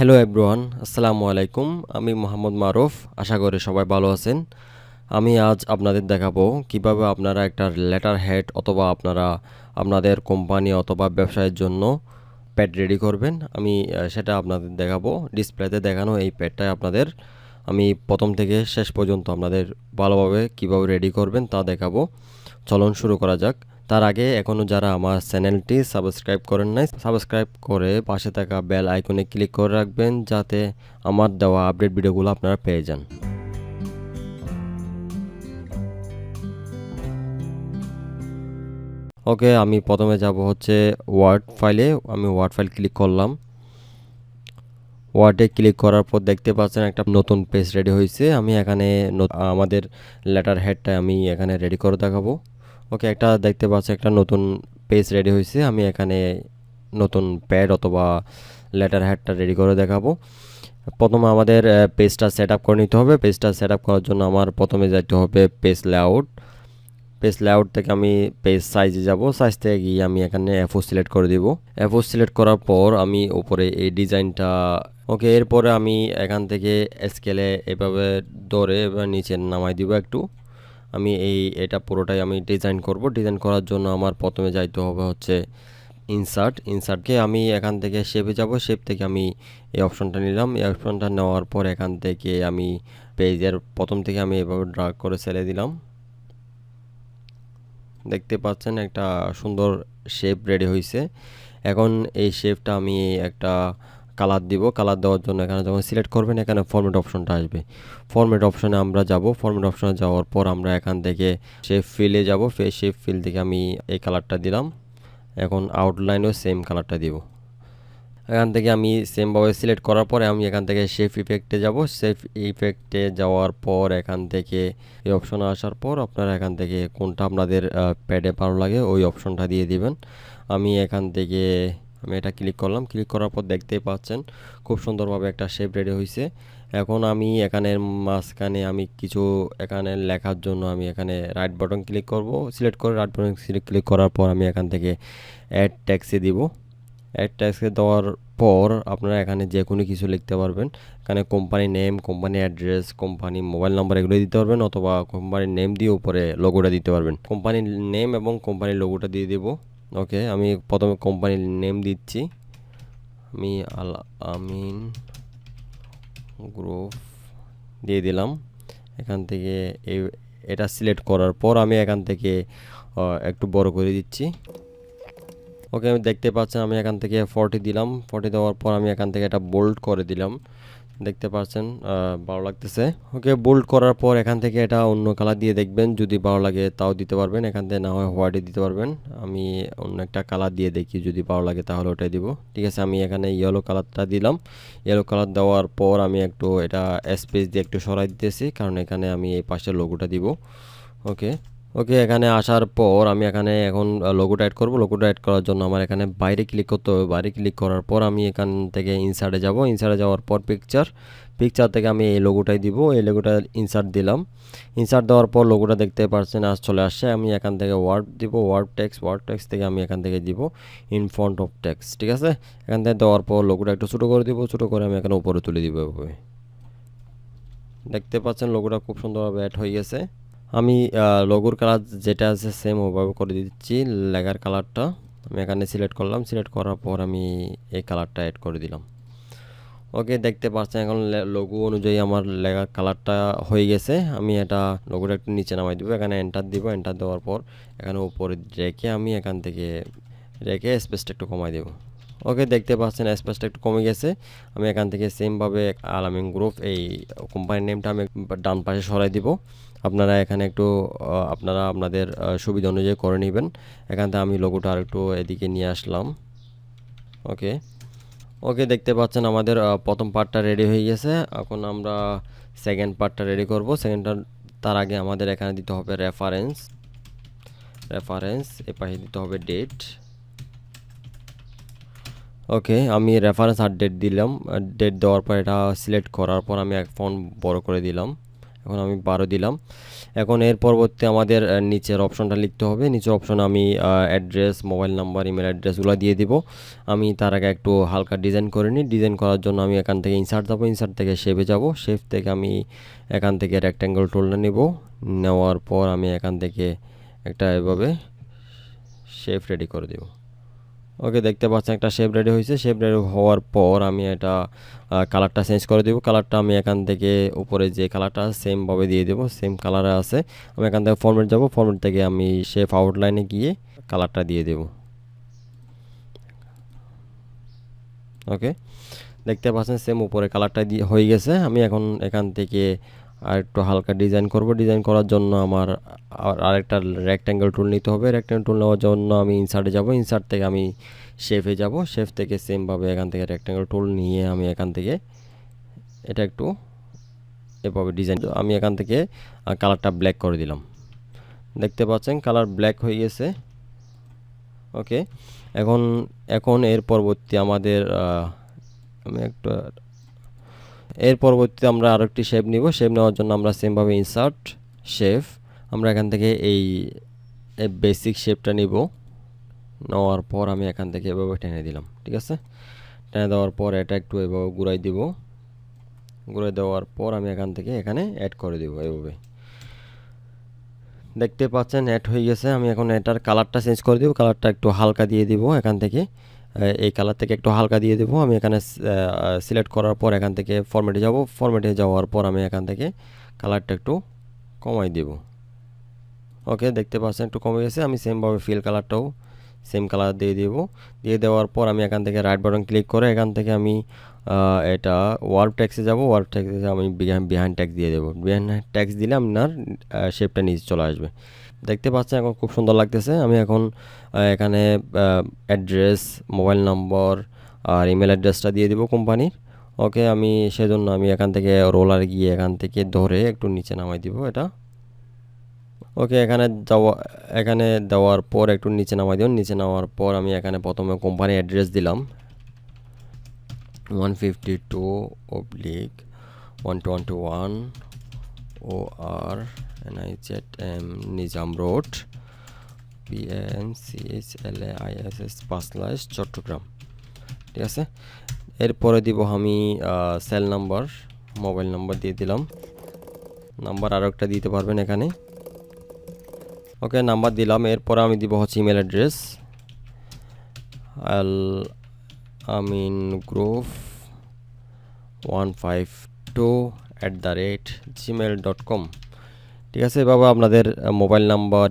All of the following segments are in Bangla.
হ্যালো এভরিওয়ান, আসসালামু আলাইকুম। আমি মোহাম্মদ মারুফ। আশা করি সবাই ভালো আছেন। আমি আজ আপনাদের দেখাবো কিভাবে আপনারা একটা লেটার হেড অথবা আপনারা আপনাদের কোম্পানি অথবা ব্যবসায়ের জন্য প্যাড রেডি করবেন। আমি সেটা আপনাদের দেখাবো। ডিসপ্লেতে দেখানো এই প্যাডটাই আপনাদের আমি প্রথম থেকে শেষ পর্যন্ত আপনাদের ভালোভাবে কিভাবে রেডি করবেন তা দেখাবো। চলুন শুরু করা যাক। তার আগে এখনও যারা আমার চ্যানেলটি সাবস্ক্রাইব করেন নাই, সাবস্ক্রাইব করে পাশে থাকা বেল আইকনে ক্লিক করে রাখবেন যাতে আমার দেওয়া আপডেট ভিডিওগুলো আপনারা পেয়ে যান। ওকে, আমি প্রথমে যাব হচ্ছে ওয়ার্ড ফাইলে। আমি ওয়ার্ড ফাইল ক্লিক করলাম। ওয়ার্ডে ক্লিক করার পর দেখতে পাচ্ছেন একটা নতুন পেজ রেডি হয়েছে। আমি এখানে আমাদের লেটার হেডটা আমি এখানে রেডি করে দেখাবো। ওকে, একটা দেখতে পাচ্ছি একটা নতুন পেজ রেডি হয়েছে। আমি এখানে নতুন প্যাড অথবা লেটার হেডটা রেডি করে দেখাবো। প্রথমে আমাদের পেজটা সেট আপ করে নিতে হবে। পেজটা সেট আপ করার জন্য আমার প্রথমে যেতে হবে পেজ লেআউট। পেজ লেআউট থেকে আমি পেজ সাইজে যাব। সাইজ থেকে গিয়ে আমি এখানে F4 সিলেক্ট করে দিব। F4 সিলেক্ট করার পর আমি উপরে এই ডিজাইনটা ওকে, এরপরে আমি এখান থেকে স্কেলে এভাবে ধরে এবার নিচে নামাই দিব একটু। আমি এটা পুরোটাই আমি ডিজাইন করব। ডিজাইন করার জন্য আমার প্রথমে যাইতে হবে হচ্ছে ইনসার্টকে আমি এখান থেকে শেপে যাব। শেপ থেকে আমি এই অপশনটা নিলাম। এই অপশনটা নেওয়ার পর এখান থেকে আমি পেজের প্রথম থেকে আমি এভাবে ড্রাগ করে ছেড়ে দিলাম। দেখতে পাচ্ছেন একটা সুন্দর শেপ রেডি হয়েছে। এখন এই শেপটা আমি একটা কালার দিব। কালার দেওয়ার জন্য এখানে যখন সিলেক্ট করবেন এখানে ফরম্যাট অপশনটা আসবে। ফরম্যাট অপশনে আমরা যাব। ফরম্যাট অপশনে যাওয়ার পর আমরা এখান থেকে শেপ ফিলে যাব। শেপ ফিল থেকে আমি এই কালারটা দিলাম। এখন আউটলাইনও সেম কালারটা দিব। এখান থেকে আমি সেমভাবে সিলেক্ট করার পরে আমি এখান থেকে শেপ ইফেক্টে যাব। শেপ ইফেক্টে যাওয়ার পর এখান থেকে এই অপশনে আসার পর আপনারা এখান থেকে কোনটা আপনাদের প্যাডে ভালো লাগে ওই অপশনটা দিয়ে দিবেন। আমি এখান থেকে আমি এটা ক্লিক করলাম। ক্লিক করার পর দেখতেই পাচ্ছেন খুব সুন্দরভাবে একটা শেপ রেডি হয়েছে। এখন আমি এখানের মাঝখানে আমি কিছু এখানে লেখার জন্য আমি এখানে রাইট বাটন ক্লিক করব। সিলেক্ট করে রাইট বাটন ক্লিক করার পর আমি এখান থেকে অ্যাড ট্যাক্সে দিব। অ্যাড ট্যাক্সে দেওয়ার পর আপনারা এখানে যে কোনো কিছু লিখতে পারবেন। এখানে company name, company address, company mobile number এগুলো দিতে পারবেন অথবা কোম্পানির নেম দিয়ে উপরে লোগোটা দিতে পারবেন। কোম্পানির নেম এবং কোম্পানির লোগোটা দিয়ে দেব। ওকে, আমি প্রথমে কোম্পানির নেম দিচ্ছি। আমি আল আমিন গ্রুপ দিয়ে দিলাম। এখান থেকে এটা সিলেক্ট করার পর আমি এখান থেকে একটু বড় করে দিচ্ছি। ওকে, আমি দেখতে পাচ্ছেন আমি এখান থেকে 40 দিলাম। 40 দেওয়ার পর আমি এখান থেকে এটা বোল্ড করে দিলাম। দেখতে পাচ্ছেন ভালো লাগতেছে। ওকে, বোল্ড করার পর এখান থেকে এটা অন্য কালার দিয়ে দেখবেন, যদি ভালো লাগে তাও দিতে পারবেন। এখান থেকে না হয় হোয়াইটে দিতে পারবেন। আমি অন্য একটা কালার দিয়ে দেখি, যদি ভালো লাগে তাহলে ওটাই দিব। ঠিক আছে, আমি এখানে ইয়েলো কালারটা দিলাম। ইয়েলো কালার দেওয়ার পর আমি একটু এটা স্পেস দিয়ে একটু সরাই দিতেছি, কারণ এখানে আমি এই পাশে লোগোটা দিব। ওকে ওকে, এখানে আসার পর আমি এখানে এখন লোগোটা অ্যাড করব। লোগোটা অ্যাড করার জন্য আমার এখানে বাইরে ক্লিক করতে হবে। বাইরে ক্লিক করার পর আমি এখান থেকে ইনসার্টে যাব। ইনসার্টে যাওয়ার পর পিকচার থেকে আমি এই লোগোটাই দিব। এই লোগোটা ইনসার্ট দিলাম। ইনসার্ট দেওয়ার পর লোগোটা দেখতে পাচ্ছেন আজ চলে আসছে। আমি এখান থেকে ওয়ার্ড দিব। ওয়ার্ড টেক্সট থেকে আমি এখান থেকে দিব ইন ফ্রন্ট অফ টেক্সট। ঠিক আছে, এখান থেকে দেওয়ার পর লোগোটা একটু ছোটো করে দিব। ছোটো করে আমি এখানে উপরে তুলে দিব। এভাবে দেখতে পাচ্ছেন লোগোটা খুব সুন্দরভাবে অ্যাড হয়ে গেছে। আমি লোগোর কালার যেটা আছে সেম ওভাবে করে দিচ্ছি। লেখার কালারটা আমি এখানে সিলেক্ট করলাম। সিলেক্ট করার পর আমি এই কালারটা অ্যাড করে দিলাম। ওকে, দেখতে পাচ্ছেন এখন লোগো অনুযায়ী আমার লেখার কালারটা হয়ে গেছে। আমি এটা লোগোটা একটু নিচে নামাই দিব। এখানে এন্টার দিব। এন্টার দেওয়ার পর এখানে উপরে রেখে আমি এখান থেকে স্পেসটা একটু কমাই দেব। ওকে, দেখতে পাচ্ছেন স্পেসটা একটু কমে গেছে। আমি এখান থেকে সেমভাবে আলামিন গ্রুপ এই কোম্পানির নেমটা আমি ডান পাশে সরাই দিব। আপনারা এখানে একটু আপনারা আপনাদের সুবিধা অনুযায়ী করে নেবেন। এখান থেকে আমি লোগোটা আর একটু এদিকে নিয়ে আসলাম। ওকে ওকে, দেখতে পাচ্ছেন আমাদের প্রথম পার্টটা রেডি হয়ে গেছে। এখন আমরা সেকেন্ড পার্টটা রেডি করব। তার আগে আমাদের এখানে দিতে হবে রেফারেন্স এ পাশে দিতে হবে ডেট। ওকে, আমি রেফারেন্স আর ডেট দিলাম। ডেট দেওয়ার পর এটা সিলেক্ট করার পর আমি এক ফন্ট বড় করে দিলাম। এখন আমি 12 দিলাম। এখন এর পরবর্তী আমাদের নিচের অপশনটা লিখতে হবে। নিচের অপশনে আমি অ্যাড্রেস, মোবাইল নাম্বার, ইমেল অ্যাড্রেসগুলো দিয়ে দিব। আমি তার আগে একটু হালকা ডিজাইন করে নিই। ডিজাইন করার জন্য আমি এখান থেকে ইনসার্ট যাব, ইনসার্ট থেকে শেপে যাব, শেপ থেকে আমি এখান থেকে রেক্ট্যাঙ্গেল টুলটা নেব। নেওয়ার পর আমি এখান থেকে একটা এভাবে শেপ রেডি করে দেব। ওকে, দেখতে পাচ্ছেন একটা শেপ রেডি হয়েছে। শেপ রেডি হওয়ার পর আমি এটা কালারটা চেঞ্জ করে দেবো। কালারটা আমি এখান থেকে উপরে যে কালারটা সেমভাবে দিয়ে দেবো, সেম কালারে আছে। আমি এখান থেকে ফরম্যাট যাব, ফরম্যাট থেকে আমি শেপ আউটলাইনে গিয়ে কালারটা দিয়ে দেব। ওকে, দেখতে পাচ্ছেন সেম উপরে কালারটা দিয়ে হয়ে গেছে। আমি এখন এখান থেকে আর একটু হালকা ডিজাইন করব। ডিজাইন করার জন্য আমার আরেকটা রেক্ট্যাঙ্গেল টুল নিতে হবে। রেক্ট্যাঙ্গেল টুল নেওয়ার জন্য আমি ইনসার্টে যাব, ইনসার্ট থেকে আমি শেপে যাব, শেপ থেকে সেমভাবে এখান থেকে রেক্ট্যাঙ্গেল টুল নিয়ে আমি এখান থেকে এটা একটু এভাবে ডিজাইন, আমি এখান থেকে কালারটা ব্ল্যাক করে দিলাম। দেখতে পাচ্ছেন কালার ব্ল্যাক হয়ে গেছে। ওকে, এখন এখন এর পরবর্তী আমাদের আমি একটু এর পরবর্তীতে আমরা আরেকটি শেপ নিব। শেপ নেওয়ার জন্য আমরা সেমভাবে ইনসার্ট, শেপ, আমরা এখান থেকে এই বেসিক শেপটা নিব। নেওয়ার পর আমি এখান থেকে এভাবে টেনে দিলাম। ঠিক আছে, টেনে দেওয়ার পর এটা একটু এভাবে ঘুরাই দিব। ঘুরাই দেওয়ার পর আমি এখান থেকে এখানে অ্যাড করে দেব। এভাবে দেখতে পাচ্ছেন অ্যাড হয়ে গেছে। আমি এখন এটার কালারটা চেঞ্জ করে দেব। কালারটা একটু হালকা দিয়ে দিব। এখান থেকে এই কালার থেকে একটু হালকা দিয়ে দেবো। আমি এখানে সিলেক্ট করার পর এখান থেকে ফরম্যাটে যাব। ফরম্যাটে যাওয়ার পর আমি এখান থেকে কালারটা একটু কমাই দেব। ওকে, দেখতে পাচ্ছেন একটু কমে গেছে। আমি সেমভাবে ফিল কালারটাও সেম কালার দিয়ে দেব। দিয়ে দেওয়ার পর আমি এখান থেকে রাইট বাটন ক্লিক করে এখান থেকে আমি এটা ওয়ার্ড ট্যাক্সে যাব। ওয়ার্ড ট্যাক্সে আমি বিহাইন্ড ট্যাক্স দিয়ে দেবো। বিহাইন্ড ট্যাক্স দিলে আপনার শেপটা নিচে চলে আসবে। দেখতে পাচ্ছেন এখন খুব সুন্দর লাগতেছে। আমি এখন এখানে অ্যাড্রেস, মোবাইল নম্বর আর ইমেল অ্যাড্রেসটা দিয়ে দেবো কোম্পানির। ওকে, আমি সেজন্য আমি এখান থেকে রোলার গিয়ে এখান থেকে ধরে একটু নিচে নামাই দিব এটা। ওকে, এখানে দেওয়ার পর একটু নিচে নামাই দিন। নিচে নামার পর আমি এখানে প্রথমে কোম্পানির অ্যাড্রেস দিলাম 152/121 OR NIZM Nizam road PNCHLAISS 5 Chittagong. ঠিক আছে, এরপরে দিব আমি সেল নাম্বার, মোবাইল নাম্বার দিয়ে দিলাম। নাম্বার আরও একটা দিতে পারবেন এখানে। ওকে, নাম্বার দিলাম। এরপরে আমি দিব হচ্ছে ইমেল অ্যাড্রেস আল আমিন গ্রুপ 152@gmail.com। ঠিক আছে, এভাবে আপনাদের mobile number,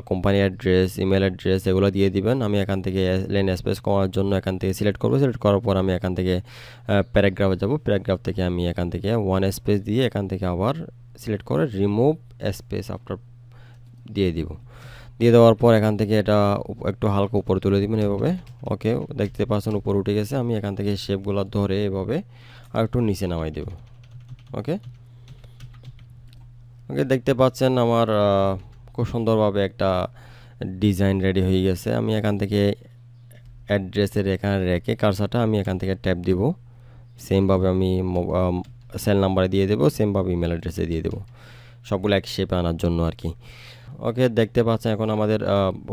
company address, email address এগুলো দিয়ে দিবেন। আমি এখান থেকে লাইন স্পেস করার জন্য এখান থেকে সিলেক্ট করব। সিলেক্ট করার পর আমি এখান থেকে প্যারাগ্রাফে যাব। প্যারাগ্রাফ থেকে আমি এখান থেকে 1 স্পেস দিয়ে এখান থেকে আবার সিলেক্ট করে রিমুভ স্পেস আফটার দিয়ে দিব। দিয়ে দেওয়ার পর এখান থেকে এটা একটু হালকা উপরে তুলে দিবেন এভাবে। ওকে, দেখতে পাচ্ছেন উপরে উঠে গেছে। আমি এখান থেকে শেপগুলো ধরে এভাবে আর একটু নিচে নামাই দেব। ওকে, ওকে, দেখতে পাচ্ছেন আমার খুব সুন্দরভাবে একটা ডিজাইন রেডি হয়ে গেছে। আমি এখান থেকে অ্যাড্রেসের এখানে রেখে কার্সারটা আমি এখান থেকে ট্যাপ দিব। সেমভাবে আমি সেল নাম্বারে দিয়ে দেবো, সেমভাবে ইমেল অ্যাড্রেসে দিয়ে দেবো, সবগুলো এক শেপে আনার জন্য আর কি। ওকে, দেখতে পাচ্ছেন এখন আমাদের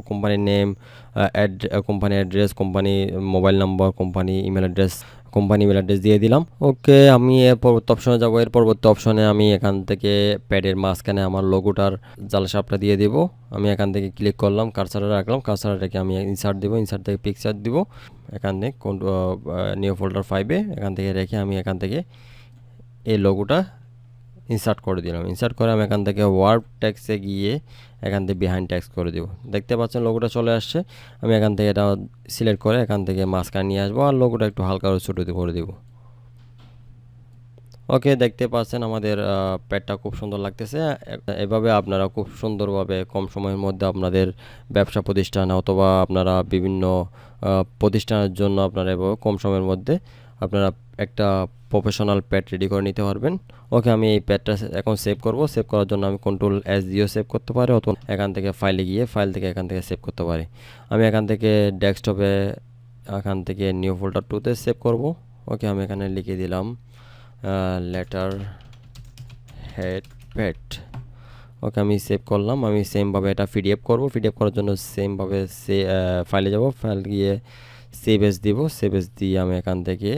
কোম্পানির name, company address, company mobile number, company email address দিয়ে দিলাম। ওকে, আমি এর পরবর্তী অপশনে যাব। এর পরবর্তী অপশনে আমি এখান থেকে প্যাডের মাঝখানে আমার লোগোটার জালসাপটা দিয়ে দেব। আমি এখান থেকে ক্লিক করলাম, কার্সারে রাখলাম। কার্সারে রেখে আমি ইনসার্ট দেবো। ইনসার্ট থেকে পিকচার দিব। এখানে নিউ ফোল্ডার 5-এ এখান থেকে রেখে আমি এখান থেকে এই লোগোটা ইনসার্ট করে দিলাম। ইনসার্ট করে আমি এখান থেকে ওয়ার্ড ট্যাক্সে গিয়ে এখান থেকে বিহাইন্ড ট্যাক্স করে দেব। দেখতে পাচ্ছেন লোগোটা চলে আসছে। আমি এখান থেকে এটা সিলেক্ট করে এখান থেকে মাঝখানে নিয়ে আসবো আর লোগোটা একটু হালকা ছোটো করে দেব। ওকে, দেখতে পাচ্ছেন আমাদের প্যাডটা খুব সুন্দর লাগতেছে। এভাবে আপনারা খুব সুন্দরভাবে কম সময়ের মধ্যে আপনাদের ব্যবসা প্রতিষ্ঠান অথবা আপনারা বিভিন্ন প্রতিষ্ঠানের জন্য আপনারা এভাবে কম সময়ের মধ্যে আপনারা একটা প্রফেশনাল প্যাড রেডি করে নিতে পারবেন। ওকে, আমি এই প্যাডটা এখন সেভ করব। সেভ করার জন্য আমি Ctrl+S দিয়েও সেভ করতে পারি অথবা এখান থেকে ফাইলে গিয়ে ফাইল থেকে এখান থেকে সেভ করতে পারি। আমি এখান থেকে ডেস্কটপে এখান থেকে নিউ ফোল্ডার 2-তে সেভ করব। ওকে, আমি এখানে লিখে দিলাম লেটার হেড পেট। ওকে আমি সেভ করলাম। আমি সেমভাবে এটা পিডিএফ করব। পিডিএফ করার জন্য সেমভাবে ফাইলে যাব, ফাইল গিয়ে সেভ এস দিব। সেভ এস দিয়ে আমি এখান থেকে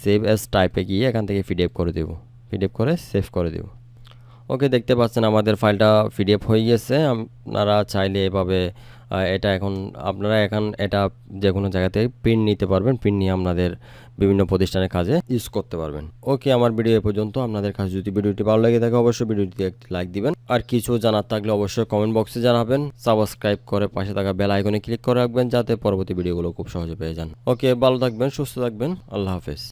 সেভ এস টাইপে গিয়ে এখান থেকে পিডিএফ করে দেব, পিডিএফ করে সেভ করে দেব। ওকে দেখতে পাচ্ছেন আমাদের ফাইলটা পিডিএফ হয়ে গেছে। আপনারা চাইলে এভাবে এটা এখন আপনারা এখন এটা যে কোনো জায়গা থেকে প্রিন্ট নিতে পারবেন, প্রিন্ট নিয়ে আপনাদের বিভিন্ন প্রতিষ্ঠানের কাজে ইউজ করতে পারবেন। ওকে আমার ভিডিও এ পর্যন্ত। আপনাদের কাছে যদি ভিডিওটি ভালো লেগে থাকে অবশ্যই ভিডিওটিতে একটি লাইক দিবেন, আর কিছু জানার থাকলে অবশ্যই কমেন্ট বক্সে জানাবেন। সাবস্ক্রাইব করে পাশে থাকা বেল আইকনে ক্লিক করে রাখবেন যাতে পরবর্তী ভিডিওগুলো খুব সহজে পেয়ে যান। ওকে ভালো থাকবেন, সুস্থ থাকবেন, আল্লাহ হাফেজ।